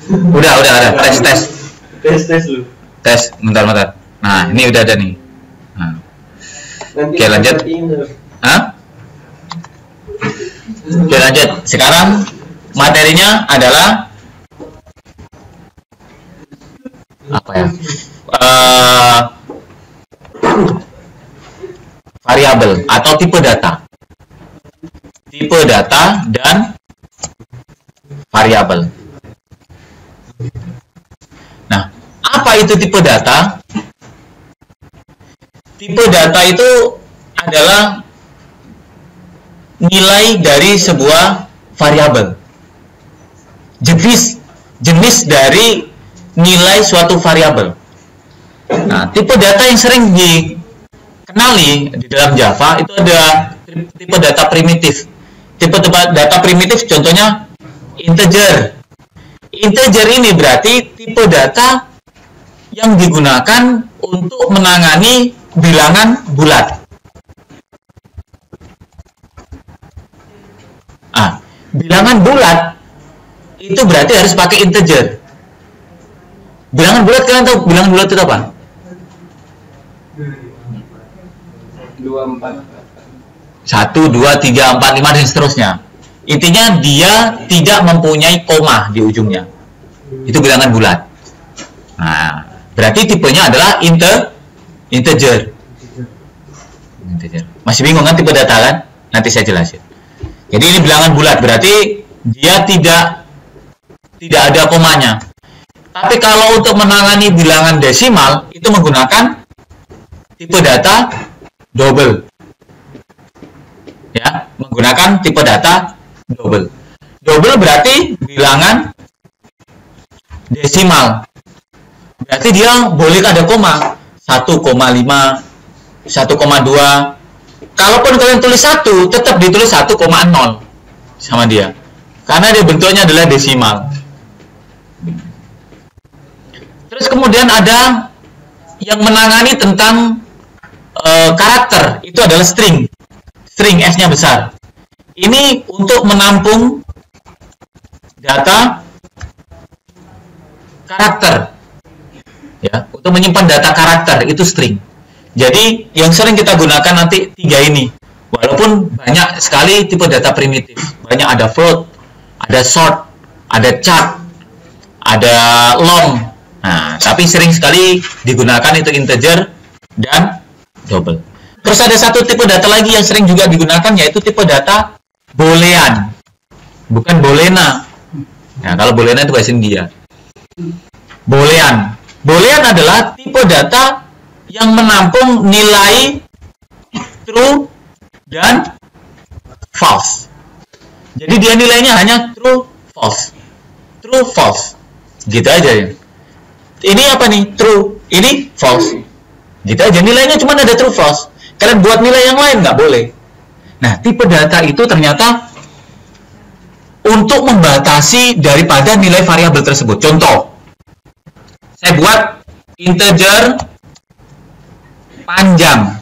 Udah ada. Tes. Tes lu. Tes, bentar. Nah, ini udah ada nih. Nah. Oke, lanjut. Hah? Oke, lanjut. Sekarang materinya adalah apa ya? Variabel atau tipe data. Tipe data dan variabel. Nah, apa itu tipe data? Tipe data itu adalah nilai dari sebuah variabel. Jenis dari nilai suatu variabel. Nah, tipe data yang sering dikenali di dalam Java itu ada tipe data primitif. Tipe data primitif contohnya integer. Integer ini berarti tipe data yang digunakan untuk menangani bilangan bulat. Bilangan bulat itu berarti harus pakai integer. Bilangan bulat, kalian tahu bilangan bulat itu apa? 1, 2, 3, 4, 5 dan seterusnya. Intinya dia tidak mempunyai koma di ujungnya. Itu bilangan bulat. Nah, berarti tipenya adalah integer. Masih bingung kan tipe data kan? Nanti saya jelasin. Jadi ini bilangan bulat, berarti dia tidak ada komanya. Tapi kalau untuk menangani bilangan desimal itu menggunakan tipe data double. Ya, menggunakan tipe data double. Double berarti bilangan desimal. Berarti dia boleh ada koma. 1,5, 1,2. Kalaupun kalian tulis 1, tetap ditulis 1,0 sama dia. Karena dia bentuknya adalah desimal. Terus kemudian ada yang menangani tentang karakter. Itu adalah string. String S-nya besar. Ini untuk menampung data karakter. Ya, untuk menyimpan data karakter itu string. Jadi yang sering kita gunakan nanti 3 ini. Walaupun banyak sekali tipe data primitif. Banyak ada float, ada short, ada chart, ada long. Nah, tapi sering sekali digunakan itu integer dan double. Terus ada satu tipe data lagi yang sering juga digunakan, yaitu tipe data boolean. Bukan booleana. Nah, kalau booleana itu bahasa India. Boolean. Boolean adalah tipe data yang menampung nilai true dan false. Jadi dia nilainya hanya true, false. True, false. Gitu aja ya. Ini apa nih? True. Ini false. Gitu aja. Nilainya cuma ada true, false. Kalian buat nilai yang lain nggak boleh. Nah, tipe data itu ternyata untuk membatasi daripada nilai variabel tersebut. Contoh, saya buat integer panjang.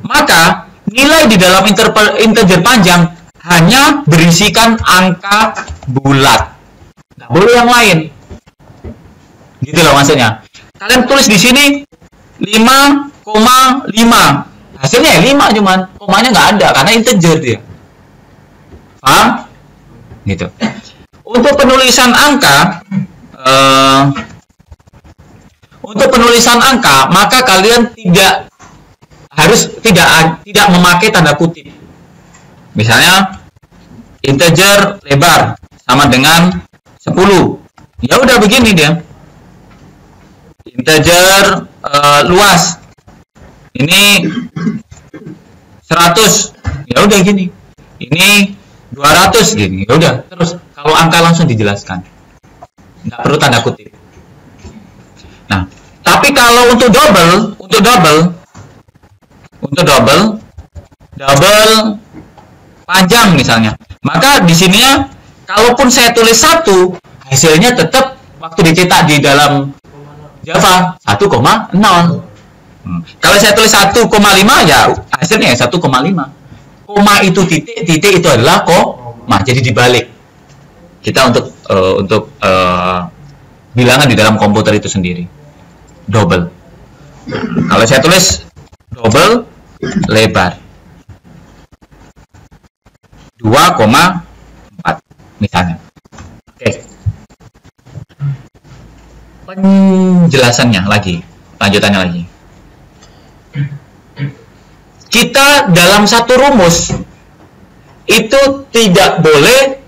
Maka nilai di dalam integer panjang hanya berisikan angka bulat. Nggak boleh yang lain. Gitu loh maksudnya. Kalian tulis di sini 5,5. Hasilnya ya 5 cuman. Komanya nggak ada karena integer dia. Paham? Gitu. Untuk penulisan angka maka kalian tidak memakai tanda kutip. Misalnya integer lebar sama dengan 10. Ya udah begini dia. Integer luas ini 100. Ya udah gini. Ini 200 gini. Ya udah. Terus kalau angka langsung dijelaskan. Nggak perlu tanda kutip. Nah, tapi kalau untuk double panjang misalnya, maka di sininya kalaupun saya tulis 1, hasilnya tetap waktu dicetak di dalam Java 1,0. Kalau saya tulis 1,5 ya hasilnya 1,5. Koma itu titik itu adalah koma. Jadi dibalik. Kita untuk bilangan di dalam komputer itu sendiri. Double. Kalau saya tulis double lebar 2,4 misalnya. Oke. Penjelasannya lagi, lanjutannya lagi. Kita dalam satu rumus itu tidak boleh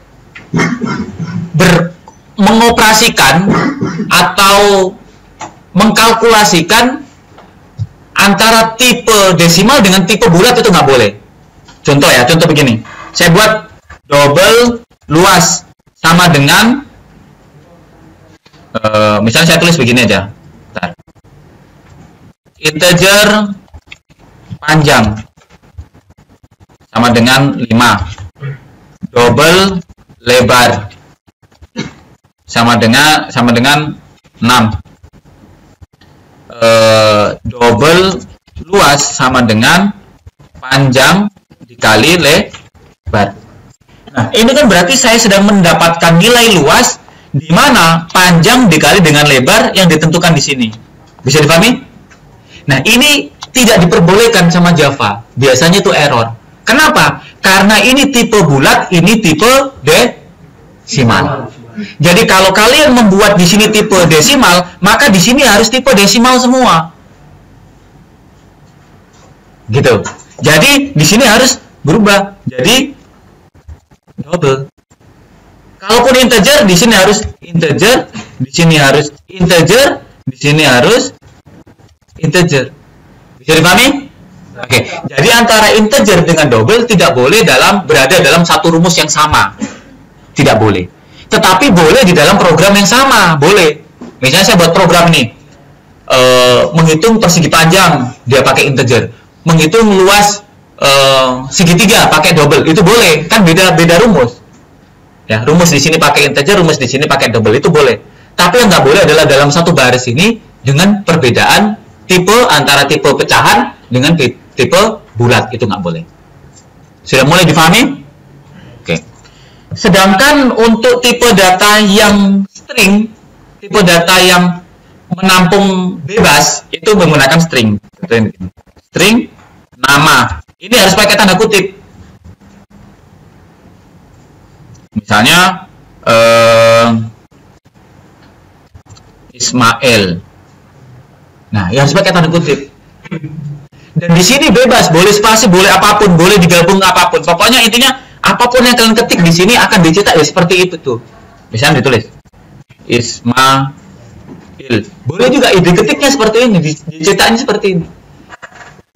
mengoperasikan atau mengkalkulasikan antara tipe desimal dengan tipe bulat, itu nggak boleh. Contoh ya, contoh begini. Saya buat double luas sama dengan misalnya saya tulis begini aja. Bentar. Integer panjang sama dengan 5. Double lebar sama dengan 6. Double luas sama dengan panjang dikali lebar. Nah, ini kan berarti saya sedang mendapatkan nilai luas di mana panjang dikali dengan lebar yang ditentukan di sini. Bisa dipahami? Nah, ini tidak diperbolehkan sama Java. Biasanya itu error. Kenapa? Karena ini tipe bulat, ini tipe desimal. Jadi kalau kalian membuat di sini tipe desimal, maka di sini harus tipe desimal semua. Gitu. Jadi di sini harus berubah jadi double. Kalaupun integer, di sini harus integer, di sini harus integer, di sini harus integer. Bisa dipahami? Oke. Jadi antara integer dengan double tidak boleh berada dalam satu rumus yang sama. Tidak boleh. Tetapi boleh di dalam program yang sama, boleh. Misalnya saya buat program ini, menghitung persegi panjang, dia pakai integer. Menghitung luas segitiga pakai double, itu boleh. Kan beda rumus. Ya, rumus di sini pakai integer, rumus di sini pakai double, itu boleh. Tapi yang nggak boleh adalah dalam satu baris ini dengan perbedaan tipe antara tipe pecahan dengan tipe bulat, itu nggak boleh. Sudah mulai difahami? Oke. Sedangkan untuk tipe data yang string, tipe data yang menampung bebas, itu menggunakan string. String nama. Ini harus pakai tanda kutip. Misalnya Ismail. Nah, ya harus pakai tanda kutip. Dan di sini bebas, boleh spasi, boleh apapun, boleh digabung apapun. Pokoknya intinya apapun yang kalian ketik di sini akan dicetak ya seperti itu tuh. Misalnya ditulis Ismail. Boleh juga diketiknya seperti ini, dicetaknya seperti ini.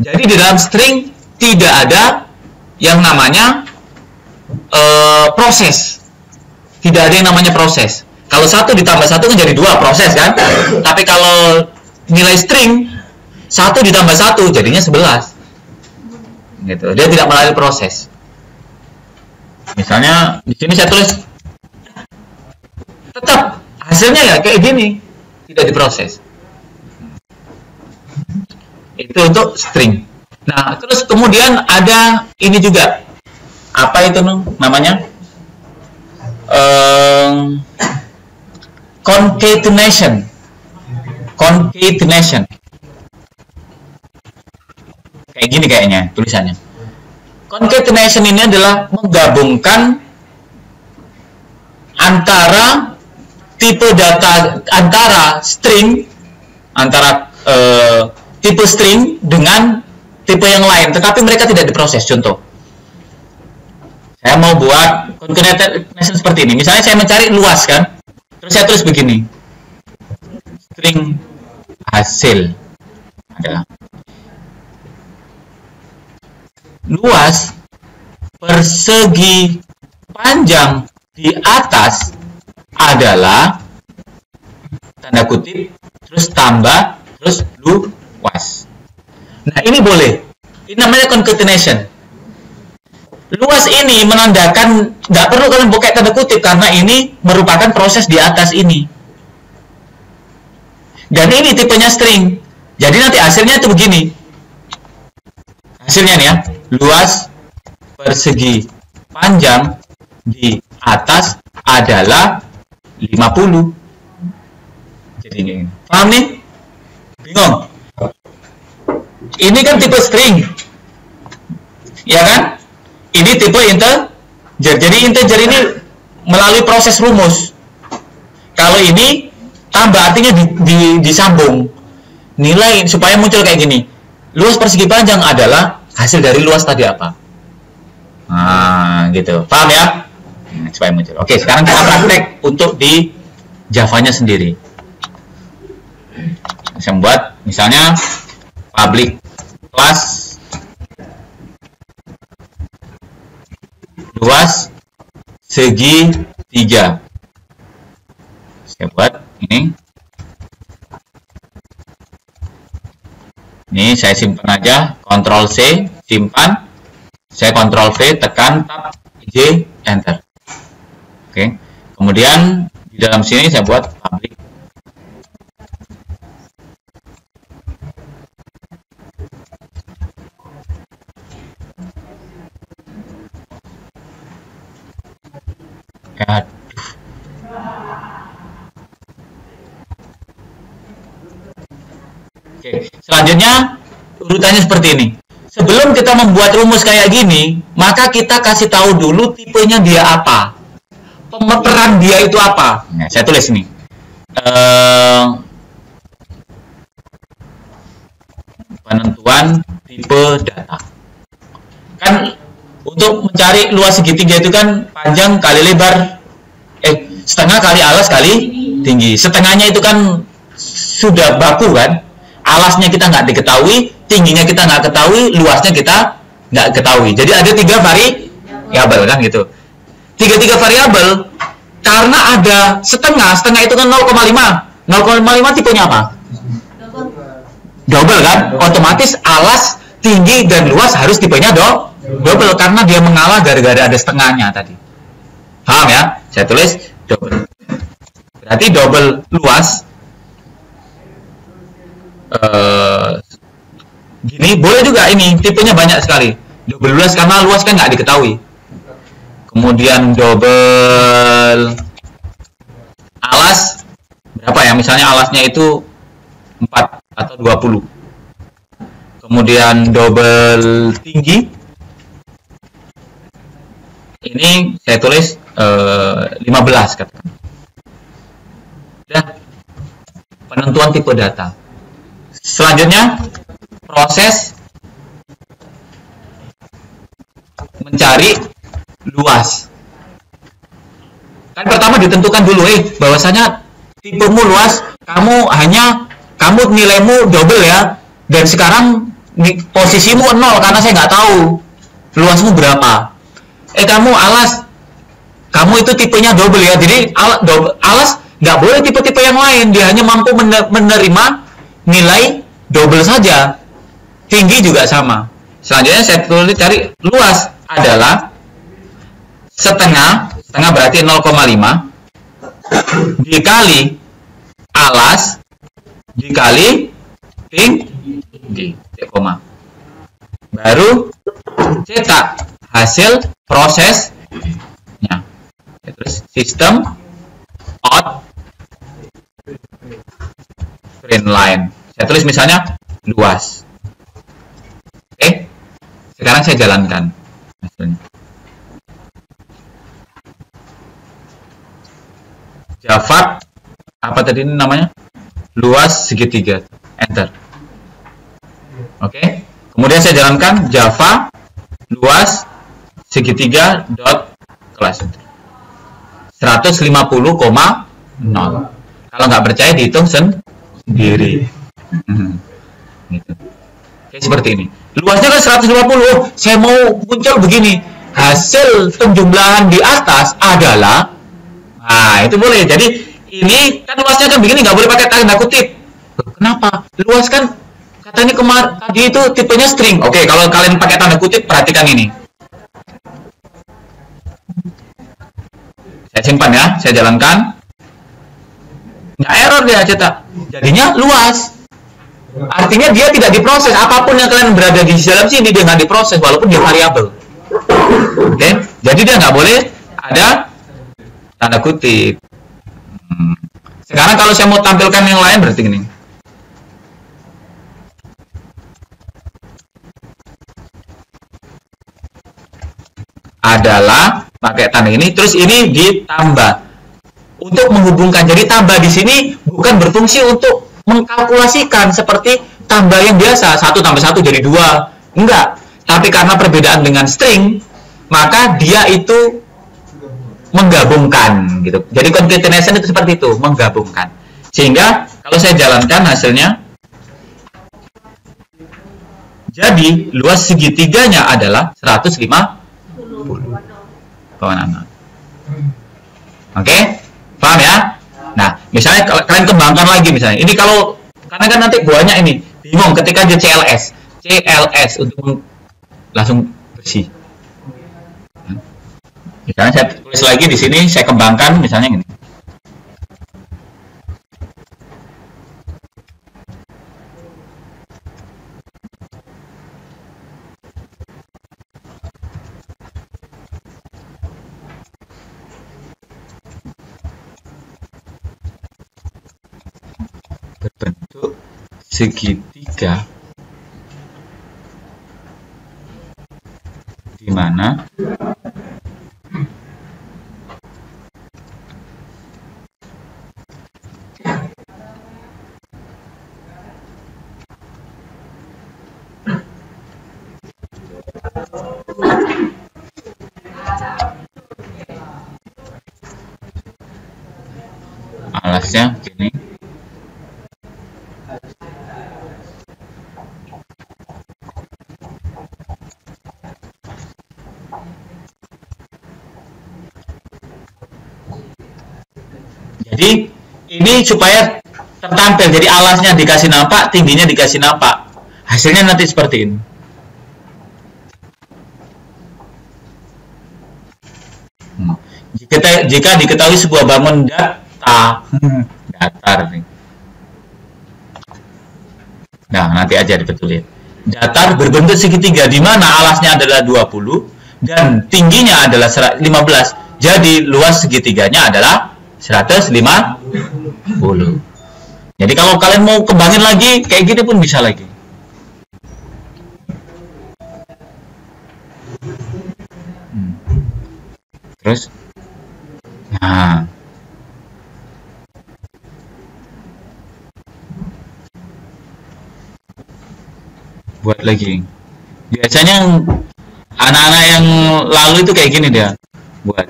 Jadi di dalam string tidak ada yang namanya proses. Tidak ada yang namanya proses. Kalau 1 ditambah 1 kan jadi 2, proses kan? Tapi kalau nilai string 1 ditambah 1 jadinya 11. Gitu. Dia tidak melalui proses. Misalnya di sini saya tulis tetap hasilnya ya kayak gini, tidak diproses. Itu untuk string. Nah, terus kemudian ada ini juga. Apa itu namanya? Concatenation. Concatenation. Kayak gini kayaknya tulisannya. Concatenation ini adalah menggabungkan antara tipe data, antara string, antara tipe string dengan tipe yang lain, tetapi mereka tidak diproses. Contoh, saya mau buat concatenation seperti ini. Misalnya saya mencari luas kan, terus saya tulis begini, string hasil adalah luas persegi panjang di atas adalah tanda kutip, terus tambah, terus luas. Nah, ini boleh. Ini namanya concatenation. Luas ini menandakan, nggak perlu kalian pakai tanda kutip karena ini merupakan proses di atas ini. Dan ini tipenya string. Jadi nanti hasilnya itu begini. Hasilnya nih ya, luas persegi panjang di atas adalah 50. Jadi ini. Paham nih? Bingung? Ini kan tipe string. Ya kan? Ini tipe integer. Jadi integer ini melalui proses rumus. Kalau ini tambah artinya disambung. Nilai supaya muncul kayak gini. Luas persegi panjang adalah hasil dari luas tadi apa? Nah, gitu. Paham ya? Nah, supaya muncul. Oke, sekarang kita praktek untuk di Java-nya sendiri. Saya membuat misalnya public class luas segi 3. Saya buat ini. Ini saya simpan aja, Ctrl C, simpan. Saya Ctrl V, tekan Tab J, Enter. Oke. Kemudian di dalam sini saya buat public Oke, selanjutnya urutannya seperti ini. Sebelum kita membuat rumus kayak gini, maka kita kasih tahu dulu tipenya dia apa, pemeran dia itu apa. Nah, saya tulis ini. Penentuan tipe data. Kan untuk mencari luas segitiga itu kan panjang kali lebar, setengah kali alas kali tinggi. Setengahnya itu kan sudah baku kan. Alasnya kita nggak diketahui, tingginya kita nggak ketahui, luasnya kita nggak ketahui. Jadi ada 3 variabel kan gitu. 3 variabel karena ada setengah itu kan 0,5. 0,5 tipenya apa? Double kan? Otomatis alas, tinggi dan luas harus tipenya double karena dia mengalah gara-gara ada setengahnya tadi. Paham ya? Saya tulis double. Berarti double luas. Gini boleh juga, ini tipenya banyak sekali. Double luas karena luas kan nggak diketahui. Kemudian double alas berapa ya? Misalnya alasnya itu 4 atau 20. Kemudian double tinggi. Ini saya tulis 15 katakan. Udah. Penentuan tipe data. Selanjutnya proses mencari luas. Kan pertama ditentukan dulu bahwasanya tipemu luas, kamu nilaimu double ya, dan sekarang posisimu 0 karena saya nggak tahu luasmu berapa. Kamu alas, kamu itu tipenya double ya, jadi alas nggak boleh tipe-tipe yang lain, dia hanya mampu menerima nilai double saja. Tinggi juga sama. Selanjutnya saya tulis cari luas adalah setengah berarti 0,5 dikali alas dikali tinggi, koma. Baru cetak hasil prosesnya. Terus sistem out print line. Saya tulis misalnya luas. Oke. Sekarang saya jalankan hasilnya. Java apa tadi ini namanya? Luas segitiga. Enter. Oke. Kemudian saya jalankan Java luas segitiga dot class 150,0. Kalau nggak percaya dihitung sendiri. Gitu. Oke, seperti ini. Luasnya kan 150. Saya mau muncul begini. Hasil penjumlahan di atas adalah, nah itu boleh. Jadi ini kan luasnya kan begini, nggak boleh pakai tanda kutip. Kenapa? Luas kan katanya tadi itu tipenya string. Oke, kalau kalian pakai tanda kutip, perhatikan ini. Saya simpan ya, saya jalankan. Nggak error dia cetak. Jadinya luas. Artinya dia tidak diproses. Apapun yang kalian berada di dalam sini dia nggak diproses walaupun dia variabel. Oke, jadi dia nggak boleh ada tanda kutip. Sekarang kalau saya mau tampilkan yang lain berarti gini. Adalah pakai tanda ini, terus ini ditambah untuk menghubungkan. Jadi tambah di sini bukan berfungsi untuk mengkalkulasikan seperti tambah yang biasa 1 tambah 1 jadi 2, enggak. Tapi karena perbedaan dengan string, maka dia itu menggabungkan gitu. Jadi concatenation itu seperti itu, menggabungkan. Sehingga kalau saya jalankan hasilnya, jadi luas segitiganya adalah 150. Kawan-kawan. Oke? Paham ya? Nah, misalnya kalian kembangkan lagi misalnya. Ini kalau karena kan nanti buahnya ini bingung ketika dia CLS untuk langsung bersih. Misalnya saya tulis lagi di sini, saya kembangkan misalnya gini. Berbentuk segitiga di mana alasnya gini. Jadi ini supaya tertampil, jadi alasnya dikasih nampak, tingginya dikasih nampak, hasilnya nanti seperti ini. Jika diketahui sebuah bangun datar nih. Nah, nanti aja dibetulin. Datar berbentuk segitiga di mana alasnya adalah 20 dan tingginya adalah 15. Jadi luas segitiganya adalah 150. Jadi kalau kalian mau kembangin lagi kayak gini pun bisa lagi. Terus nah, buat lagi. Biasanya anak-anak yang lalu itu kayak gini dia buat.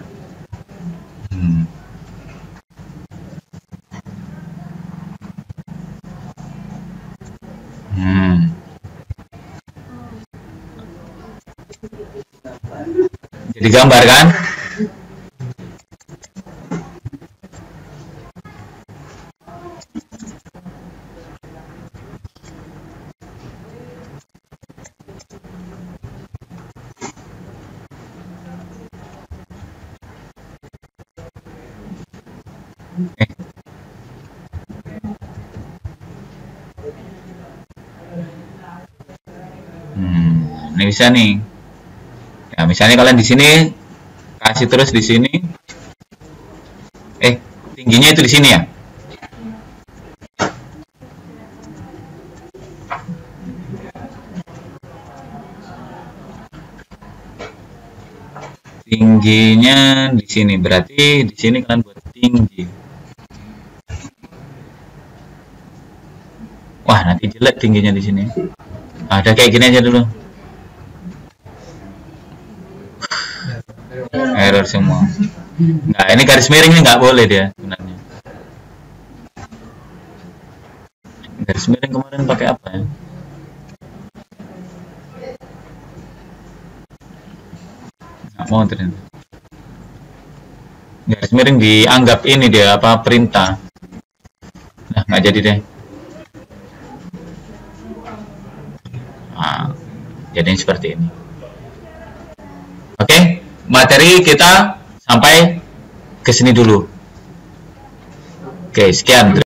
Jadi gambar kan? Ini bisa nih. Ya, misalnya kalian di sini kasih terus di sini. Tingginya itu di sini ya. Tingginya di sini, berarti di sini kalian buat tinggi. Wah, nanti jelek tingginya di sini. Ada kayak gini aja dulu. Error semua. Nah, ini garis miring ini nggak boleh dia sebenarnya. Garis miring kemarin pakai apa ya? Nggak mau ternyata. Garis miring dianggap ini dia apa perintah. Nah, nggak jadi deh. Nah, jadi seperti ini. Oke, materi kita sampai ke sini dulu. Oke, sekian.